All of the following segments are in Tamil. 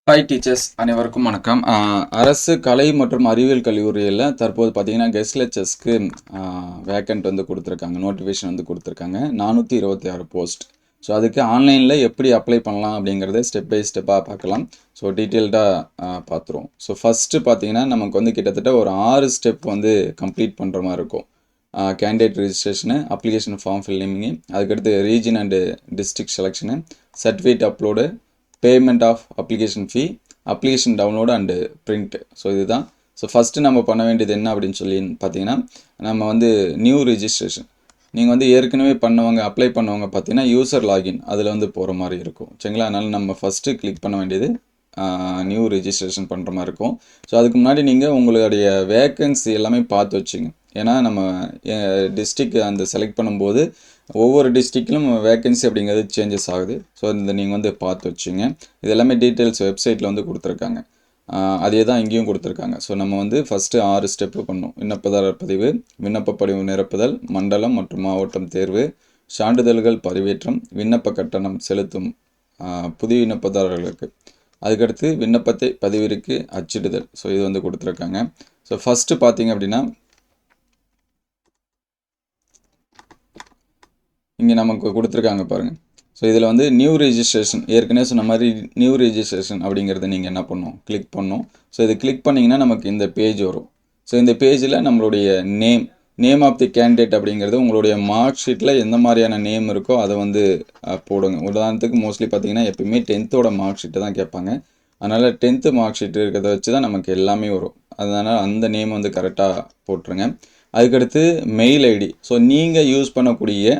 ஹாய் டீச்சர்ஸ் அனைவருக்கும் வணக்கம். அரசு கலை மற்றும் அறிவியல் கல்லூரியில் தற்போது பார்த்தீங்கன்னா கெஸ்ட் லெக்சர்ஸ்க்கு வேக்கண்ட் வந்து கொடுத்துருக்காங்க, நோட்டிஃபிகேஷன் வந்து கொடுத்துருக்காங்க. 426 போஸ்ட். ஸோ அதுக்கு ஆன்லைனில் எப்படி அப்ளை பண்ணலாம் அப்படிங்கிறத ஸ்டெப் பை ஸ்டெப்பாக பார்க்கலாம். ஸோ டீட்டெயில்டாக பார்த்துருவோம். ஸோ ஃபஸ்ட்டு பார்த்தீங்கன்னா நமக்கு வந்து கிட்டத்தட்ட ஒரு 6 ஸ்டெப் வந்து கம்ப்ளீட் பண்ணுற மாதிரி இருக்கும். Candidate registration, application form filling, அதுக்கடுத்து region and district selection, certificate upload, payment of application fee, application download and print. So இதுதான். ஸோ ஃபஸ்ட்டு நம்ம பண்ண வேண்டியது என்ன அப்படின்னு சொல்லி பார்த்தீங்கன்னா, நம்ம வந்து நியூ ரிஜிஸ்ட்ரேஷன். நீங்கள் வந்து ஏற்கனவே அப்ளை பண்ணவங்க பார்த்தீங்கன்னா யூசர் லாகின் அதில் வந்து போகிற மாதிரி இருக்கும். சரிங்களா? அதனால் நம்ம ஃபஸ்ட்டு கிளிக் பண்ண வேண்டியது நியூ ரிஜிஸ்ட்ரேஷன் பண்ணுற மாதிரி இருக்கும். ஸோ அதுக்கு முன்னாடி நீங்கள் உங்களுடைய வேக்கன்சி எல்லாமே பார்த்து வச்சுங்க. ஏன்னா நம்ம டிஸ்ட்ரிக்ட் அந்த செலக்ட் பண்ணும்போது ஒவ்வொரு டிஸ்ட்ரிக்ட்லும் வேக்கன்சி அப்படிங்கிறது சேஞ்சஸ் ஆகுது. ஸோ இந்த நீங்கள் வந்து பார்த்து வச்சுங்க. இது எல்லாமே டீட்டெயில்ஸ் வெப்சைட்டில் வந்து கொடுத்துருக்காங்க. அதே தான் இங்கேயும் கொடுத்துருக்காங்க. ஸோ நம்ம வந்து ஃபஸ்ட்டு 6 ஸ்டெப்பு பண்ணணும். விண்ணப்பதாரர் பதிவு, விண்ணப்ப படிவு நிரப்புதல், மண்டலம் மற்றும் மாவட்டம் தேர்வு, சான்றிதழ்கள் பதிவேற்றம், விண்ணப்ப கட்டணம் செலுத்தும் புதிய விண்ணப்பதாரர்களுக்கு, அதுக்கடுத்து விண்ணப்பத்தை பதிவிற்கு அச்சிடுதல். ஸோ இது வந்து கொடுத்துருக்காங்க. ஸோ ஃபஸ்ட்டு பார்த்தீங்க அப்படின்னா இங்கே நமக்கு கொடுத்துருக்காங்க பாருங்கள். ஸோ இதில் வந்து நியூ ரிஜிஸ்ட்ரேஷன், ஏற்கனவே சொன்ன மாதிரி நியூ ரிஜிஸ்ட்ரேஷன் அப்படிங்கிறத நீங்கள் என்ன பண்ணணும், கிளிக் பண்ணணும். ஸோ இது கிளிக் பண்ணிங்கன்னா நமக்கு இந்த பேஜ் வரும். ஸோ இந்த பேஜில் நம்மளுடைய நேம் ஆஃப் தி கேண்டிடேட் அப்படிங்கிறது உங்களுடைய மார்க் ஷீட்டில் எந்த மாதிரியான நேம் இருக்கோ அதை வந்து போடுங்க. உதாரணத்துக்கு மோஸ்ட்லி பார்த்தீங்கன்னா எப்பயுமே 10th மார்க் ஷீட்டை தான் கேட்பாங்க. அதனால் 10th மார்க் ஷீட் இருக்கிறத வச்சு தான் நமக்கு எல்லாமே வரும். அதனால் அந்த நேம் வந்து கரெக்டாக போட்டுருங்க. அதுக்கடுத்து மெயில் ஐடி. ஸோ நீங்கள் யூஸ் பண்ணக்கூடிய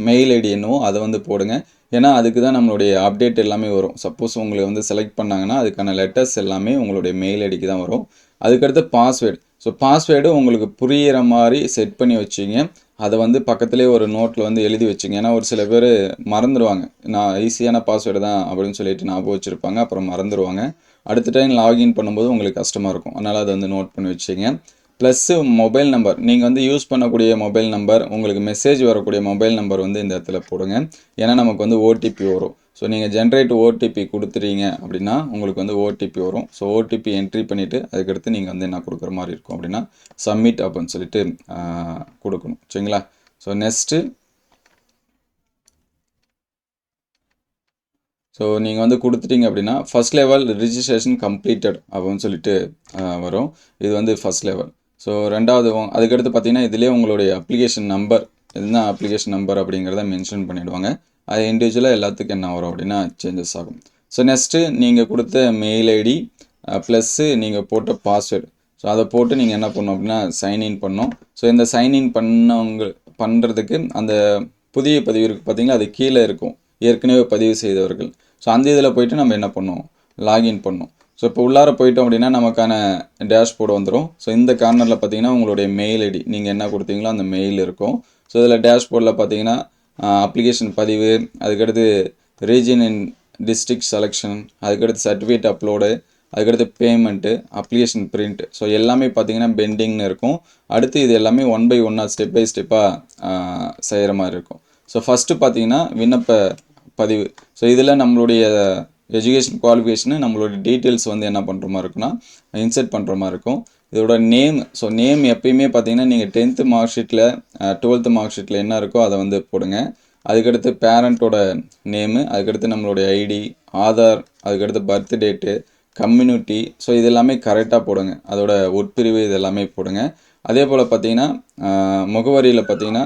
மெயில் ஐடி என்னவோ அதை வந்து போடுங்க. ஏன்னா அதுக்கு தான் நம்மளுடைய அப்டேட் எல்லாமே வரும். சப்போஸ் உங்களை வந்து செலக்ட் பண்ணாங்கன்னா அதுக்கான லெட்டர்ஸ் எல்லாமே உங்களுடைய மெயில் ஐடிக்கு தான் வரும். அதுக்கடுத்து பாஸ்வேர்டு. ஸோ பாஸ்வேர்டு உங்களுக்கு புரிகிற மாதிரி செட் பண்ணி வச்சிங்க. அதை வந்து பக்கத்துலேயே ஒரு நோட்டில் வந்து எழுதி வச்சுங்க. ஏன்னா ஒரு சில பேர் மறந்துடுவாங்க. நான் ஈஸியான பாஸ்வேர்டு தான் அப்படின்னு சொல்லிட்டு ஞாபகம் வச்சுருப்பாங்க, அப்புறம் மறந்துடுவாங்க. அடுத்த டைம் லாகின் பண்ணும்போது உங்களுக்கு கஷ்டமாக இருக்கும். அதனால் அதை வந்து நோட் பண்ணி வச்சுங்க. ப்ளஸ்ஸு மொபைல் நம்பர், நீங்கள் வந்து யூஸ் பண்ணக்கூடிய மொபைல் நம்பர், உங்களுக்கு மெசேஜ் வரக்கூடிய மொபைல் நம்பர் வந்து இந்த இடத்துல போடுங்க. ஏன்னா நமக்கு வந்து ஓடிபி வரும். ஸோ நீங்கள் ஜென்ரேட் ஓடிபி கொடுத்துறீங்க அப்படின்னா உங்களுக்கு வந்து ஓடிபி வரும். ஸோ ஓடிபி என்ட்ரி பண்ணிவிட்டு அதுக்கடுத்து நீங்கள் வந்து என்ன கொடுக்குற மாதிரி இருக்கும் அப்படின்னா சப்மிட் அப்படின்னு சொல்லிட்டு கொடுக்கணும். சரிங்களா? ஸோ நெக்ஸ்ட்டு ஸோ நீங்கள் வந்து கொடுத்துட்டீங்க அப்படின்னா ஃபஸ்ட் லெவல் ரிஜிஸ்ட்ரேஷன் கம்ப்ளீட்டட் அப்படின்னு சொல்லிட்டு வரும். இது வந்து ஃபஸ்ட் லெவல். ஸோ ரெண்டாவது அதுக்கடுத்து பார்த்தீங்கன்னா இதிலே உங்களுடைய அப்ளிகேஷன் நம்பர், என்ன அப்ளிகேஷன் நம்பர் அப்படிங்கிறத மென்ஷன் பண்ணிவிடுவாங்க. அது இண்டிவிஜுவலாக எல்லாத்துக்கும் என்ன வரும் அப்படின்னா சேஞ்சஸ் ஆகும். ஸோ நெக்ஸ்ட்டு நீங்கள் கொடுத்த மெயில் ஐடி ப்ளஸ்ஸு நீங்கள் போட்ட பாஸ்வேர்டு. ஸோ அதை போட்டு நீங்கள் என்ன பண்ணணும் அப்படின்னா சைன்இன் பண்ணணும். ஸோ இந்த சைன்இன் பண்ணுறதுக்கு அந்த புதிய பதிவு இருக்குது பார்த்தீங்களா, அது கீழே இருக்கும் ஏற்கனவே பதிவு செய்தவர்கள். ஸோ அந்த இதில் போய்ட்டு நம்ம என்ன பண்ணணும், லாகின் பண்ணணும். ஸோ இப்போ உள்ளார போயிட்டோம் அப்படின்னா நமக்கான டேஷ்போர்டு வந்துடும். ஸோ இந்த கார்னரில் பார்த்தீங்கன்னா உங்களுடைய மெயில் ஐடி, நீங்கள் என்ன கொடுத்தீங்களோ அந்த மெயில் இருக்கும். ஸோ இதில் டேஷ்போர்டில் பார்த்தீங்கன்னா அப்ளிகேஷன் பதிவு, அதுக்கடுத்து ரீஜன் இன் டிஸ்ட்ரிக்ட் செலெக்ஷன், அதுக்கடுத்து சர்டிஃபிகேட் அப்லோடு, அதுக்கடுத்து பேமெண்ட்டு, அப்ளிகேஷன் பிரிண்ட்டு. ஸோ எல்லாமே பார்த்தீங்கன்னா பெண்டிங்னு இருக்கும். அடுத்து இது எல்லாமே 1 by 1 ஸ்டெப் பை ஸ்டெப்பாக செய்கிற மாதிரி இருக்கும். ஸோ ஃபஸ்ட்டு பார்த்தீங்கன்னா விண்ணப்ப பதிவு. ஸோ இதில் நம்மளுடைய எஜுகேஷன் குவாலிஃபிகேஷனு, நம்மளோட டீட்டெயில்ஸ் வந்து என்ன பண்ணுற மாதிரி இருக்குன்னா இன்சர்ட் பண்ணுற மாதிரி இருக்கும். இதோட நேம். ஸோ நேம் எப்பயுமே பார்த்தீங்கன்னா நீங்கள் 10th மார்க் ஷீட்டில் 12th மார்க் ஷீட்டில் என்ன இருக்கோ அதை வந்து போடுங்க. அதுக்கடுத்து பேரண்ட்டோட நேமு, அதுக்கடுத்து நம்மளுடைய ஐடி, ஆதார், அதுக்கடுத்து பர்த் டேட்டு, கம்யூனிட்டி. ஸோ இது எல்லாமே கரெக்டாக போடுங்க. அதோட உட்பிரிவு இது எல்லாமே போடுங்க. அதே போல் பார்த்தீங்கன்னா முகவரியில் பார்த்தீங்கன்னா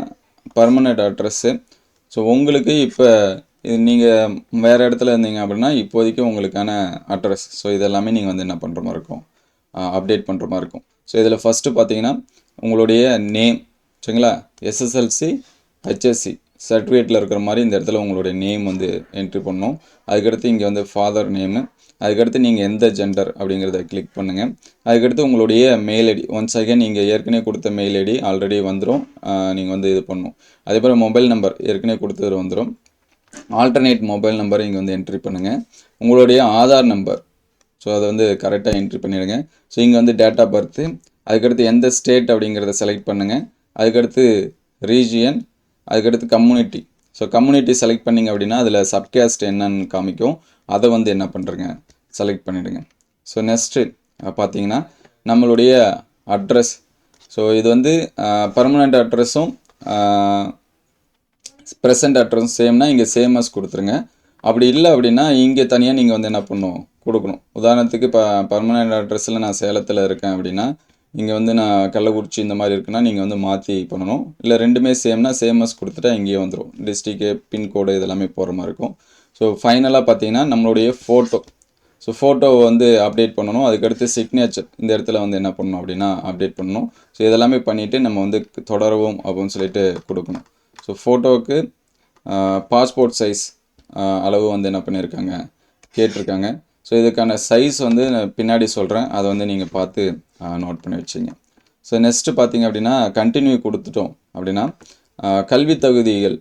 பர்மனெண்ட் அட்ரஸ்ஸு. ஸோ உங்களுக்கு இப்போ இது நீங்கள் வேறு இடத்துல இருந்தீங்க அப்படின்னா இப்போதைக்கு உங்களுக்கான அட்ரஸ். ஸோ இதெல்லாமே நீங்கள் வந்து என்ன பண்ணுற மாதிரி இருக்கும், அப்டேட் பண்ணுற மாதிரி இருக்கும். ஸோ இதில் ஃபஸ்ட்டு பார்த்தீங்கன்னா உங்களுடைய நேம். சரிங்களா? எஸ்எஸ்எல்சி ஹெச்எஸ்சி சர்டிஃபிகேட்டில் இருக்கிற மாதிரி இந்த இடத்துல உங்களுடைய நேம் வந்து என்ட்ரி பண்ணணும். அதுக்கடுத்து இங்கே வந்து ஃபாதர் நேமு, அதுக்கடுத்து நீங்கள் எந்த ஜெண்டர் அப்படிங்கிறத கிளிக் பண்ணுங்கள். அதுக்கடுத்து உங்களுடைய மெயில் ஐடி, ஒன்ஸ் அகைன் நீங்கள் ஏற்கனவே கொடுத்த மெயில் ஐடி ஆல்ரெடி வந்துடும். நீங்கள் வந்து இது பண்ணணும். அதே போல் மொபைல் நம்பர் ஏற்கனவே கொடுத்தது வந்துடும். ஆல்டர்னேட் மொபைல் நம்பரை இங்கே வந்து என்ட்ரி பண்ணுங்கள். உங்களுடைய ஆதார் நம்பர், ஸோ அதை வந்து கரெக்டாக என்ட்ரி பண்ணிடுங்க. ஸோ இங்கே வந்து டேட் ஆஃப் பர்த்து, அதுக்கடுத்து எந்த ஸ்டேட் அப்படிங்கிறத செலக்ட் பண்ணுங்கள். அதுக்கடுத்து ரீஜியன், அதுக்கடுத்து கம்யூனிட்டி. ஸோ கம்யூனிட்டி செலக்ட் பண்ணிங்க அப்படின்னா அதில் சப்காஸ்ட் என்னன்னு காமிக்கும். அதை வந்து என்ன பண்ணுறங்க செலக்ட் பண்ணிவிடுங்க. ஸோ நெக்ஸ்ட்டு பார்த்தீங்கன்னா நம்மளுடைய அட்ரஸ். ஸோ இது வந்து பர்மனெண்ட் அட்ரஸும் ப்ரெசென்ட் அட்ரஸும் சேம்னா இங்கே சேமஸ் கொடுத்துருங்க. அப்படி இல்லை அப்படின்னா இங்கே தனியாக நீங்கள் வந்து என்ன பண்ணணும் கொடுக்கணும். உதாரணத்துக்கு இப்போ பர்மனெண்ட் அட்ரஸில் நான் சேலத்தில் இருக்கேன் அப்படின்னா இங்கே வந்து நான் கள்ளக்குறிச்சி இந்த மாதிரி இருக்குன்னா நீங்கள் வந்து மாற்றி பண்ணணும். இல்லை ரெண்டுமே சேம்னா சேமஸ் கொடுத்துட்டா இங்கேயே வந்துடும். டிஸ்ட்ரிக்டு பின்கோடு இதெல்லாமே போகிற மாதிரி இருக்கும். ஸோ ஃபைனலாக பார்த்தீங்கன்னா நம்மளுடைய ஃபோட்டோ. ஸோ ஃபோட்டோவை வந்து அப்டேட் பண்ணணும். அதுக்கடுத்து சிக்னேச்சர் இந்த இடத்துல வந்து என்ன பண்ணணும் அப்படின்னா அப்டேட் பண்ணணும். ஸோ இதெல்லாமே பண்ணிவிட்டு நம்ம வந்து தொடரவும் அப்படின்னு சொல்லிட்டு கொடுக்கணும். ஸோ ஃபோட்டோவுக்கு பாஸ்போர்ட் சைஸ் அளவு வந்து என்ன பண்ணியிருக்காங்க கேட்டிருக்காங்க. ஸோ இதுக்கான சைஸ் வந்து நான் பின்னாடி சொல்கிறேன், அதை வந்து நீங்கள் பார்த்து நோட் பண்ணி வச்சிங்க. ஸோ நெக்ஸ்ட்டு பார்த்தீங்க அப்படின்னா கண்டினியூ கொடுத்துட்டோம் அப்படின்னா கல்வி தகுதிகள்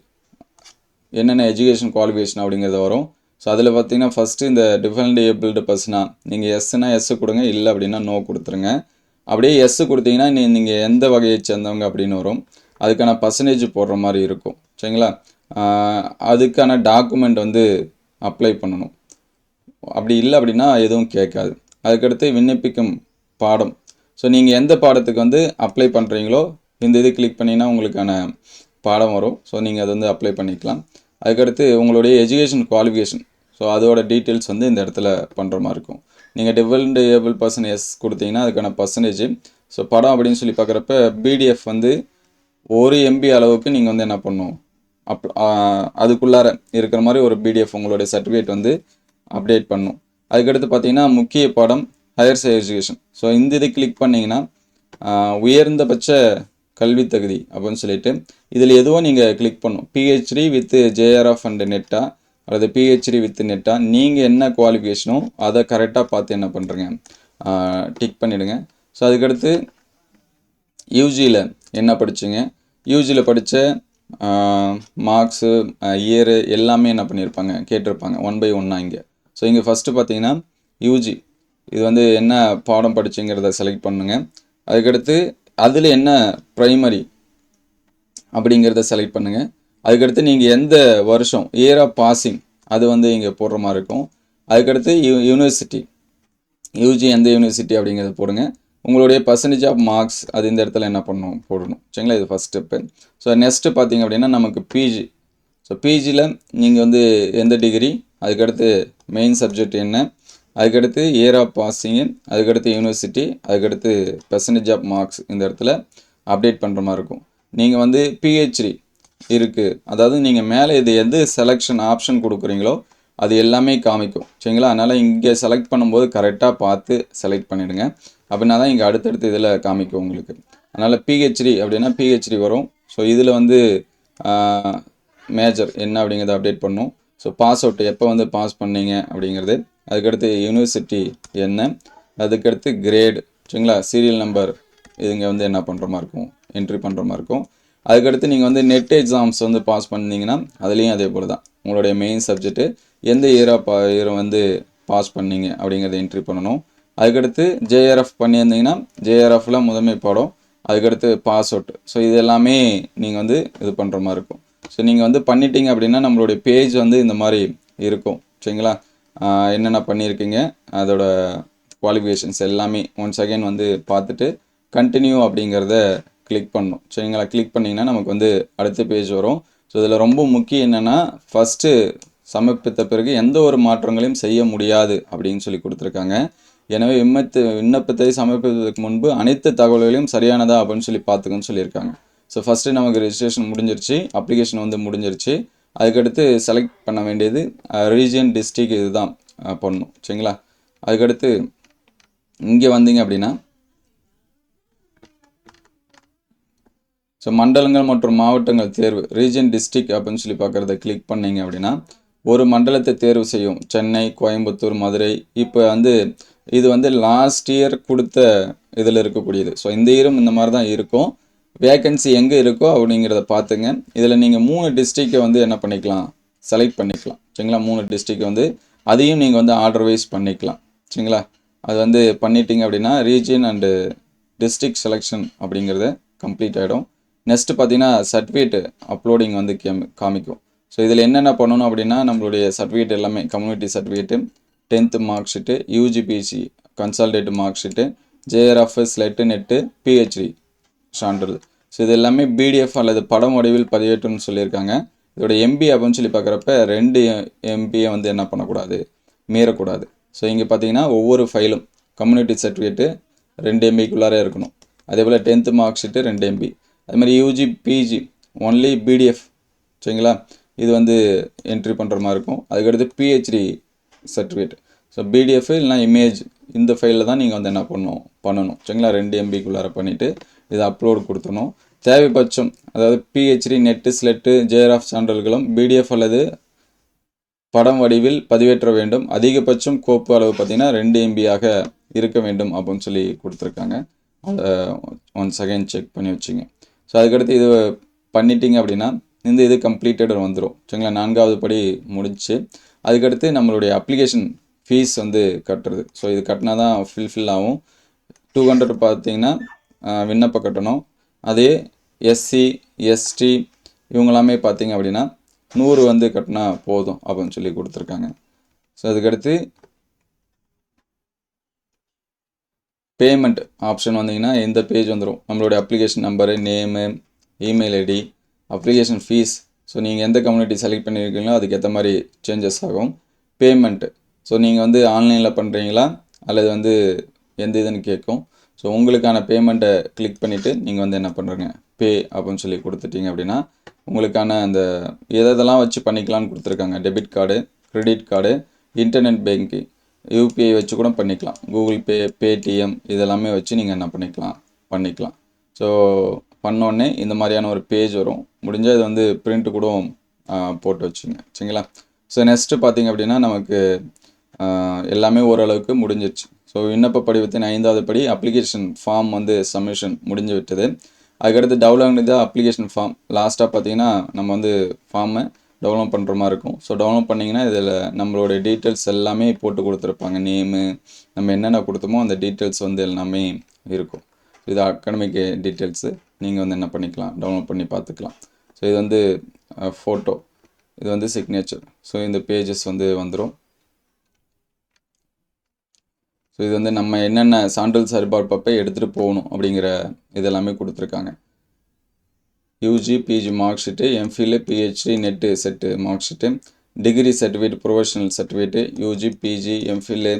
என்னென்ன எஜுகேஷன் குவாலிஃபிகேஷன் அப்படிங்கிறது வரும். ஸோ அதில் பார்த்தீங்கன்னா ஃபஸ்ட்டு இந்த டிஃபரெண்ட் ஏபிள்டு பர்சனா நீங்கள் எஸ்னா எஸ் கொடுங்க, இல்லை அப்படின்னா நோ கொடுத்துருங்க. அப்படியே எஸ் கொடுத்தீங்கன்னா நீங்கள் எந்த வகையை சேர்ந்தவங்க அப்படின்னு வரும். அதுக்கான பர்சன்டேஜ் போடுற மாதிரி இருக்கும். சரிங்களா? அதுக்கான டாக்குமெண்ட் வந்து அப்ளை பண்ணணும். அப்படி இல்லை அப்படின்னா எதுவும் கேட்காது. அதுக்கடுத்து விண்ணப்பிக்கும் பாடம். ஸோ நீங்கள் எந்த பாடத்துக்கு வந்து அப்ளை பண்ணுறீங்களோ இந்த இது கிளிக் பண்ணிங்கன்னா உங்களுக்கான பாடம் வரும். ஸோ நீங்கள் அதை வந்து அப்ளை பண்ணிக்கலாம். அதுக்கடுத்து உங்களுடைய எஜுகேஷன் குவாலிஃபிகேஷன். ஸோ அதோட டீட்டெயில்ஸ் வந்து இந்த இடத்துல பண்ணுற மாதிரி இருக்கும். நீங்கள் டிஃபரெண்ட் ஏபிள் பர்சன் எஸ் கொடுத்தீங்கன்னா அதுக்கான பர்சன்டேஜ். ஸோ படம் அப்படின்னு சொல்லி பார்க்குறப்ப பிடிஎஃப் வந்து 1 MB அளவுக்கு நீங்கள் வந்து என்ன பண்ணணும் அதுக்குள்ளார இருக்கிற மாதிரி ஒரு பிடிஎஃப் உங்களுடைய சர்டிஃபிகேட் வந்து அப்டேட் பண்ணணும். அதுக்கடுத்து பார்த்தீங்கன்னா முக்கிய பாடம் ஹையர் எஜுகேஷன். ஸோ இந்த இதை கிளிக் பண்ணிங்கன்னா உயர்ந்தபட்ச கல்வி தகுதி அப்படின்னு சொல்லிட்டு இதில் எதுவும் நீங்கள் கிளிக் பண்ணணும். பிஹெச்டி வித் ஜேஆர்எஃப் அண்ட் நெட்டா அல்லது பிஹெச்டி வித் நெட்டா நீங்கள் என்ன குவாலிஃபிகேஷனோ அதை கரெக்டாக பார்த்து என்ன பண்ணுறீங்க டிக் பண்ணிவிடுங்க. ஸோ அதுக்கடுத்து யூஜியில் என்ன படிச்சிங்க, யூஜியில் படித்த மார்க்ஸு இயரு எல்லாமே என்ன பண்ணியிருப்பாங்க கேட்டிருப்பாங்க 1 by 1 இங்கே. ஸோ இங்கே ஃபஸ்ட்டு பார்த்தீங்கன்னா யூஜி இது வந்து என்ன பாடம் படிச்சுங்கிறத செலக்ட் பண்ணுங்க. அதுக்கடுத்து அதில் என்ன ப்ரைமரி அப்படிங்கிறத செலக்ட் பண்ணுங்கள். அதுக்கடுத்து நீங்கள் எந்த வருஷம் இயர் ஆஃப் பாசிங் அது வந்து இங்கே போடுற மாதிரி இருக்கும். அதுக்கடுத்து யூனிவர்சிட்டி யூஜி எந்த யூனிவர்சிட்டி அப்படிங்கிறத போடுங்க. உங்களுடைய பர்சன்டேஜ் ஆஃப் மார்க்ஸ் அது இந்த இடத்துல என்ன பண்ணணும் போடணும். சரிங்களா? இது ஃபஸ்ட் ஸ்டெப்பு. ஸோ நெக்ஸ்ட்டு பார்த்தீங்க அப்படின்னா நமக்கு பிஜி. ஸோ பிஜியில் நீங்கள் வந்து எந்த டிகிரி, அதுக்கடுத்து மெயின் சப்ஜெக்ட் என்ன, அதுக்கடுத்து இயர் ஆஃப் பாசிங்கு, அதுக்கடுத்து யூனிவர்சிட்டி, அதுக்கடுத்து பர்சன்டேஜ் ஆஃப் மார்க்ஸ் இந்த இடத்துல அப்டேட் பண்ணுற மாதிரி இருக்கும். நீங்கள் வந்து பிஹெச்டி இருக்குது, அதாவது நீங்கள் மேலே இது எது செலெக்ஷன் ஆப்ஷன் கொடுக்குறீங்களோ அது எல்லாமே காமிக்கும். சரிங்களா? அதனால் இங்கே செலக்ட் பண்ணும்போது கரெக்டாக பார்த்து செலக்ட் பண்ணிவிடுங்க. அப்படின்னா தான் இங்கே அடுத்தடுத்து இதில் காமிக்கும் உங்களுக்கு. அதனால் பிஹெச்டி அப்படின்னா பிஹெச்டி வரும். ஸோ இதில் வந்து மேஜர் என்ன அப்படிங்கிறத அப்டேட் பண்ணணும். ஸோ பாஸ் அவுட் எப்போ வந்து பாஸ் பண்ணீங்க அப்படிங்கிறது, அதுக்கடுத்து யூனிவர்சிட்டி என்ன, அதுக்கடுத்து கிரேடு. சரிங்களா? சீரியல் நம்பர் இது இங்கே வந்து என்ன பண்ணுற மாதிரி இருக்கும் என்ட்ரி பண்ணுற மாதிரி இருக்கும். அதுக்கடுத்து நீங்கள் வந்து நெட் எக்ஸாம்ஸ் வந்து பாஸ் பண்ணிங்கன்னா அதுலேயும் அதே போல் தான் உங்களுடைய மெயின் சப்ஜெக்ட்டு எந்த இயரை வந்து பாஸ் பண்ணீங்க அப்படிங்கிறத என்ட்ரி பண்ணணும். அதுக்கடுத்து ஜேஆர்எஃப் பண்ணியிருந்தீங்கன்னா ஜேஆர்எஃப்பில் முதன்மை பாடம், அதுக்கடுத்து பாஸ் அவுட். ஸோ இது எல்லாமே நீங்கள் வந்து இது பண்ணுற மாதிரி இருக்கும். ஸோ நீங்கள் வந்து பண்ணிட்டீங்க அப்படின்னா நம்மளுடைய பேஜ் வந்து இந்த மாதிரி இருக்கும். சரிங்களா? என்னென்ன பண்ணியிருக்கீங்க அதோட குவாலிஃபிகேஷன்ஸ் எல்லாமே ஒன்ஸ் அகைன் வந்து பார்த்துட்டு கண்டினியூ அப்படிங்கிறத கிளிக் பண்ணணும். சரிங்களா? கிளிக் பண்ணிங்கன்னா நமக்கு வந்து அடுத்த பேஜ் வரும். ஸோ இதில் ரொம்ப முக்கியம் என்னென்னா ஃபஸ்ட்டு சமர்ப்பித்த பிறகு எந்த ஒரு மாற்றங்களையும் செய்ய முடியாது அப்படின்னு சொல்லி கொடுத்துருக்காங்க. எனவே விண்ணப்பத்தை சமர்ப்பிப்பதற்கு முன்பு அனைத்து தகவல்களையும் சரியானதா அப்படின்னு சொல்லி பார்த்துக்கன்னு சொல்லியிருக்காங்க. ஸோ ஃபஸ்ட்டு நமக்கு ரெஜிஸ்ட்ரேஷன் முடிஞ்சிருச்சு, அப்ளிகேஷன் வந்து முடிஞ்சிருச்சு. அதுக்கடுத்து செலக்ட் பண்ண வேண்டியது ரீஜியன் டிஸ்ட்ரிக் இது தான் பண்ணணும். சரிங்களா? அதுக்கடுத்து இங்கே வந்தீங்க அப்படின்னா ஸோ மண்டலங்கள் மற்றும் மாவட்டங்கள் தேர்வு ரீஜியன் டிஸ்ட்ரிக் அப்படின்னு சொல்லி பார்க்குறத கிளிக் பண்ணிங்க அப்படின்னா ஒரு மண்டலத்தை தேர்வு செய்யும். சென்னை, கோயம்புத்தூர், மதுரை. இப்போ வந்து இது வந்து லாஸ்ட் இயர் கொடுத்த இதில் இருக்கக்கூடியது. ஸோ இந்த இயரும் இந்த மாதிரி தான் இருக்கும். வேக்கன்சி எங்கே இருக்கோ அப்படிங்கிறத பார்த்துங்க. இதில் நீங்கள் 3 டிஸ்ட்ரிக்டை வந்து என்ன பண்ணிக்கலாம் செலக்ட் பண்ணிக்கலாம். சரிங்களா? 3 டிஸ்ட்ரிக்ட் வந்து அதையும் நீங்கள் வந்து ஆர்டர் வைஸ் பண்ணிக்கலாம். சரிங்களா? அது வந்து பண்ணிட்டீங்க அப்படின்னா ரீஜியன் அண்டு டிஸ்ட்ரிக்ட் செலெக்ஷன் அப்படிங்கிறது கம்ப்ளீட் ஆகிடும். நெக்ஸ்ட்டு பார்த்தீங்கன்னா சர்டிஃபிகேட் அப்லோடிங் வந்து காமிக்கும். ஸோ இதில் என்னென்ன பண்ணணும் அப்படின்னா நம்மளுடைய சர்டிஃபிகேட் எல்லாமே community certificate, 10th mark sheet, UGPC consolidated mark sheet, JRF SLET NET, PhD சான்றிதழ். ஸோ இது எல்லாமே பிடிஎஃப் அல்லது படம் வடிவில் பதிவேற்றுன்னு சொல்லியிருக்காங்க. இதோட எம்பி அப்படின்னு சொல்லி பார்க்குறப்ப 2 எம்பியை வந்து என்ன பண்ணக்கூடாது, மீறக்கூடாது. ஸோ இங்கே பார்த்தீங்கன்னா ஒவ்வொரு ஃபைலும் கம்யூனிட்டி சர்டிஃபிகேட்டு 2 எம்பிக்குள்ளாரே இருக்கணும். அதே போல் 10th மார்க் ஷீட்டு 2 எம்பி. அது மாதிரி யூஜி பிஜி ஒன்லி பிடிஎஃப், சரிங்களா, இது வந்து என்ட்ரி பண்ணுற மாதிரி இருக்கும். அதுக்கடுத்து பிஹெச்டி சர்டிஃபிகேட், ஸோ பிடிஎஃப் இல்லைனா இமேஜ் இந்த ஃபைலில் தான் நீங்கள் வந்து என்ன பண்ணணும், சரிங்களா. 2 எம்பிக்குள்ளார பண்ணிவிட்டு இதை அப்லோடு கொடுத்துடணும். தேவைப்பட்சம் அதாவது பிஹெச்டி நெட்டு ஸ்லெட்டு ஜேஆர்எஃப் சான்றிதழ்களும் பிடிஎஃப் அல்லது படம் வடிவில் பதிவேற்ற வேண்டும். அதிகபட்சம் கோப்பு அளவு பார்த்திங்கன்னா 2 எம்பியாக இருக்க வேண்டும் அப்படின்னு சொல்லி கொடுத்துருக்காங்க. அதை ஒன்ஸ் அகைன் செக் பண்ணி வச்சுங்க. ஸோ அதுக்கடுத்து இது பண்ணிட்டீங்க அப்படின்னா இது கம்ப்ளீட்டட் வந்துடும், சரிங்களா. 4வது படி முடிச்சு அதுக்கடுத்து நம்மளுடைய அப்ளிகேஷன் ஃபீஸ் வந்து கட்டுறது. ஸோ இது கட்டினா தான் ஃபில் ஆகும். 200 பார்த்தீங்கன்னா விண்ணப்ப கட்டணம். அதே எஸ்சி எஸ்டி இவங்களாமே பார்த்தீங்க அப்படின்னா 100 வந்து கட்டினா போதும் அப்படின்னு சொல்லி கொடுத்துருக்காங்க. ஸோ அதுக்கடுத்து பேமெண்ட் ஆப்ஷன் வந்தீங்கன்னா இந்த பேஜ் வந்துடும். நம்மளுடைய application number, name, email ID, application fees. So நீங்கள் எந்த கம்யூனிட்டி செலக்ட் பண்ணியிருக்கீங்களோ அதுக்கேற்ற மாதிரி சேஞ்சஸ் ஆகும். பேமெண்ட்டு, ஸோ நீங்கள் வந்து ஆன்லைனில் பண்ணுறீங்களா அல்லது வந்து எந்த இதுன்னு கேட்கும். ஸோ உங்களுக்கான பேமெண்ட்டை கிளிக் பண்ணிவிட்டு நீங்கள் வந்து என்ன பண்ணுறீங்க, பே அப்படின்னு சொல்லி கொடுத்துட்டீங்க அப்படின்னா உங்களுக்கான அந்த எதெல்லாம் வச்சு பண்ணிக்கலாம்னு கொடுத்துருக்காங்க. Debit card, credit card, internet banking, UPI வச்சு கூட பண்ணிக்கலாம். கூகுள் பே, பேடிஎம் இதெல்லாமே வச்சு நீங்கள் என்ன பண்ணிக்கலாம். ஸோ பண்ணோடனே இந்த மாதிரியான ஒரு பேஜ் வரும். முடிஞ்சால் இது வந்து பிரிண்ட் கூட போட்டு வச்சுங்க, சரிங்களா. ஸோ நெக்ஸ்ட்டு பார்த்திங்க அப்படின்னா நமக்கு எல்லாமே ஓரளவுக்கு முடிஞ்சிருச்சு. ஸோ விண்ணப்ப படிவத்தின் 5வது படி அப்ளிகேஷன் ஃபார்ம் வந்து சப்மிஷன் முடிஞ்சு விட்டது. அதுக்கடுத்து டவுன்லோட் தான் அப்ளிகேஷன் ஃபார்ம். லாஸ்ட்டாக பார்த்தீங்கன்னா நம்ம வந்து ஃபார்மை டவுன்லோட் பண்ணுற மாதிரி இருக்கும். ஸோ டவுன்லோட் பண்ணிங்கன்னா இதில் நம்மளுடைய டீட்டெயில்ஸ் எல்லாமே போட்டு கொடுத்துருப்பாங்க. நேமு, நம்ம என்னென்ன கொடுத்தோமோ அந்த டீட்டெயில்ஸ் வந்து எல்லாமே இருக்கும். இது அகாடமிக் டீட்டெயில்ஸு நீங்கள் வந்து என்ன பண்ணிக்கலாம், டவுன்லோட் பண்ணி பார்த்துக்கலாம். ஸோ இது வந்து ஃபோட்டோ, இது வந்து சிக்னேச்சர். ஸோ இந்த பேஜஸ் வந்து வந்துடும். ஸோ இது வந்து நம்ம என்னென்ன சான்றிதழ் சரிபார்ப்பப்போ எடுத்துகிட்டு போகணும் அப்படிங்கிற இதெல்லாமே கொடுத்துருக்காங்க. UG PG mark sheet, MPhil, PhD NET SET mark sheet, degree certificate, professional certificate, UG PG MPhil,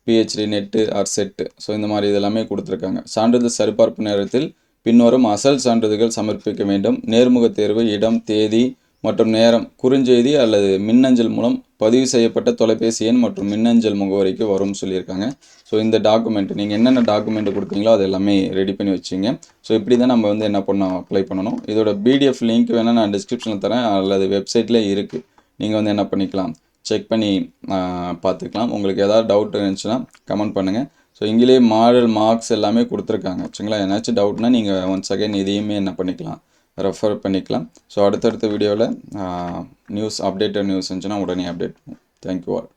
PhD NET or SET. So இந்த மாதிரி இதெல்லாமே கொடுத்துருக்காங்க. சான்றிதழ் சரிபார்ப்பு நேரத்தில் பின்வரும் அசல் சான்றிதழ்கள் சமர்ப்பிக்க வேண்டும். நேர்முக தேர்வு இடம், தேதி மற்றும் நேரம் குறுஞ்செய்தி அல்லது மின்னஞ்சல் மூலம் பதிவு செய்யப்பட்ட தொலைபேசி எண் மற்றும் மின்னஞ்சல் முகவரிக்கு வரும்னு சொல்லியிருக்காங்க. ஸோ இந்த டாக்குமெண்ட் நீங்கள் என்னென்ன டாக்குமெண்ட் கொடுத்தீங்களோ அது எல்லாமே ரெடி பண்ணி வச்சுங்க. ஸோ இப்படி தான் நம்ம வந்து என்ன பண்ணோம், அப்ளை பண்ணணும். இதோட பிடிஎஃப் லிங்க் வேணால் நான் டிஸ்கிரிப்ஷனில் தரேன் அல்லது வெப்சைட்லேயே இருக்குது. நீங்கள் வந்து என்ன பண்ணிக்கலாம், செக் பண்ணி பார்த்துக்கலாம். உங்களுக்கு ஏதாவது டவுட் இருந்துச்சுன்னா கமெண்ட் பண்ணுங்கள். ஸோ இங்கேயே மாடல் மார்க்ஸ் எல்லாமே கொடுத்துருக்காங்க, சரிங்களா. ஏதாச்சும் டவுட்னா நீங்கள் ஒன்ஸ் அகைன் இதையுமே என்ன பண்ணிக்கலாம், ரெஃபர் பண்ணிக்கலாம். ஸோ அடுத்தடுத்த வீடியோவில் நியூஸ் அப்டேட்டட் நியூஸ் இருந்துச்சுன்னா உடனே அப்டேட் பண்ணுவோம். Thank you all.